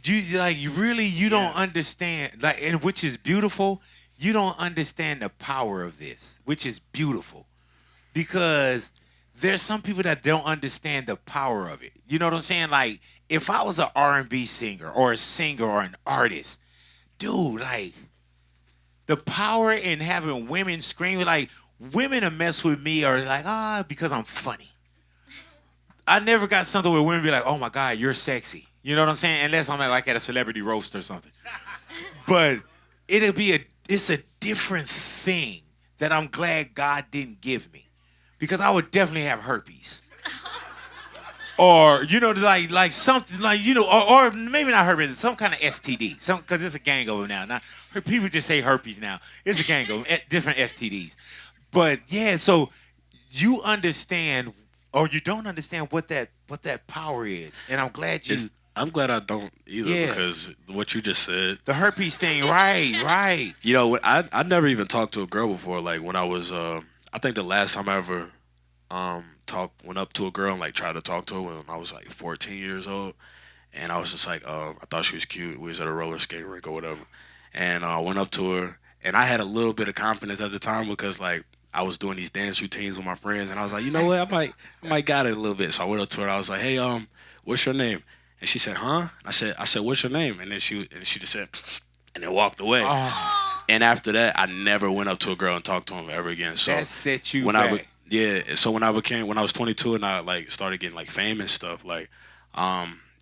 You really you don't understand, and which is beautiful. You don't understand the power of this, which is beautiful, because there's some people that don't understand the power of it. You know what I'm saying? Like if I was an R&B singer or a singer or an artist, dude, like the power in having women screaming, like women that mess with me are like, because I'm funny. I never got something where women be like, oh my God, you're sexy. You know what I'm saying? Unless I'm at a celebrity roast or something. But it's a different thing that I'm glad God didn't give me. Because I would definitely have herpes. Or, like something like, or maybe not herpes, some kind of STD. Because it's a gang of them now. Now, people just say herpes now. It's a gang of them, different STDs. But yeah, so you understand or you don't understand what that power is. And I'm glad you... I'm glad I don't either because what you just said. The herpes thing, right. You know, I never even talked to a girl before. Like when I was, I think the last time I ever went up to a girl and like tried to talk to her when I was like 14 years old. And I was just like, I thought she was cute. We was at a roller skate rink or whatever. And I went up to her and I had a little bit of confidence at the time because like, I was doing these dance routines with my friends, and I was like, you know what, I might got it a little bit. So I went up to her, and I was like, hey, what's your name? And she said, huh? I said, what's your name? And then she just said, and then walked away. Oh, And after that, I never went up to a girl and talked to him ever again. So that set you when back. So when I was 22 and I like started getting like fame and stuff, like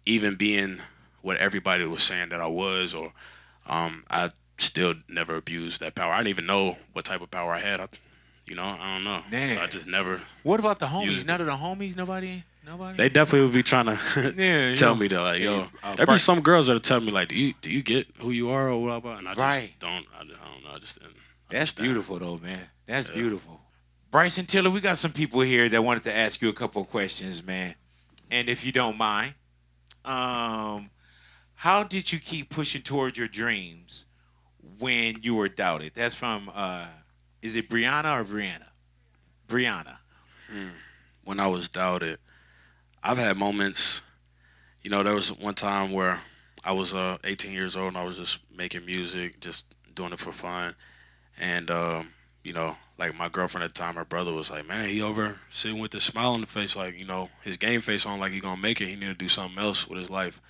even being what everybody was saying that I was, or I still never abused that power. I didn't even know what type of power I had. I don't know. Man. So I just never. What about the homies? used None of the homies? Nobody? They definitely would be trying to tell me that, like, yo. There be some girls that'll tell me, like, do you get who you are or whatever? And I just don't. I don't know. I just didn't. That's beautiful, though, man. That's beautiful. Bryson Tiller, we got some people here that wanted to ask you a couple of questions, man. And if you don't mind, how did you keep pushing towards your dreams when you were doubted? That's from, is it Brianna or Brianna? Brianna. When I was doubted, I've had moments. There was one time where I was 18 years old and I was just making music, just doing it for fun. And, like my girlfriend at the time, her brother was like, man, he over sitting with this smile on the face, like, his game face on like he gonna make it. He need to do something else with his life.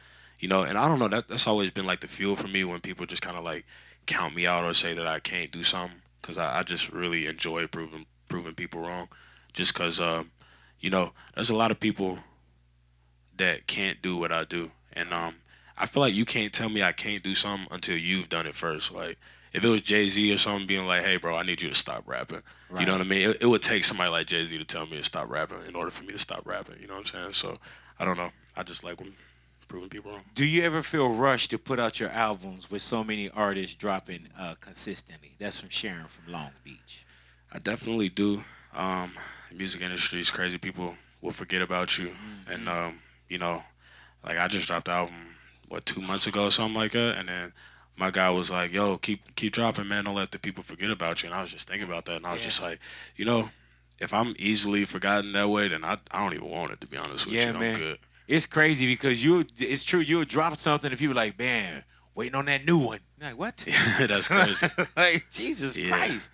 And I don't know, that's always been like the fuel for me when people just kind of like count me out or say that I can't do something. Because I just really enjoy proving people wrong. Just because, there's a lot of people that can't do what I do. And I feel like you can't tell me I can't do something until you've done it first. Like, if it was Jay-Z or something being like, hey, bro, I need you to stop rapping. Right. You know what I mean? It would take somebody like Jay-Z to tell me to stop rapping in order for me to stop rapping. You know what I'm saying? So, I don't know. I just like when proving people wrong. Do you ever feel rushed to put out your albums with so many artists dropping consistently? That's from Sharon from Long Beach. I definitely do. The music industry is crazy. People will forget about you. Mm-hmm. And, like I just dropped the album, 2 months ago or something like that. And then my guy was like, yo, keep dropping, man. Don't let the people forget about you. And I was just thinking about that. And I was just like, if I'm easily forgotten that way, then I don't even want it, to be honest with you. Man. I'm good. It's crazy because it's true. You'll drop something and people are like, man, waiting on that new one. You're like, what? That's crazy. Like, Jesus Christ.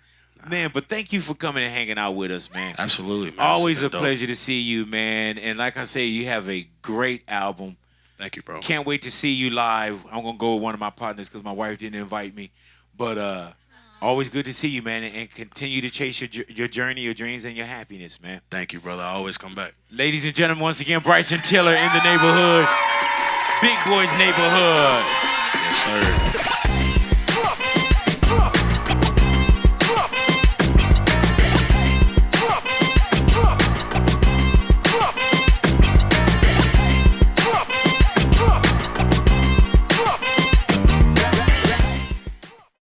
Man, but thank you for coming and hanging out with us, man. Absolutely, man. Always a pleasure to see you, man. And like I say, you have a great album. Thank you, bro. Can't wait to see you live. I'm going to go with one of my partners because my wife didn't invite me. But always good to see you, man, and continue to chase your journey, your dreams, and your happiness, man. Thank you, brother. I always come back. Ladies and gentlemen, once again, Bryson Tiller in the neighborhood. Big Boy's neighborhood. Yes, sir.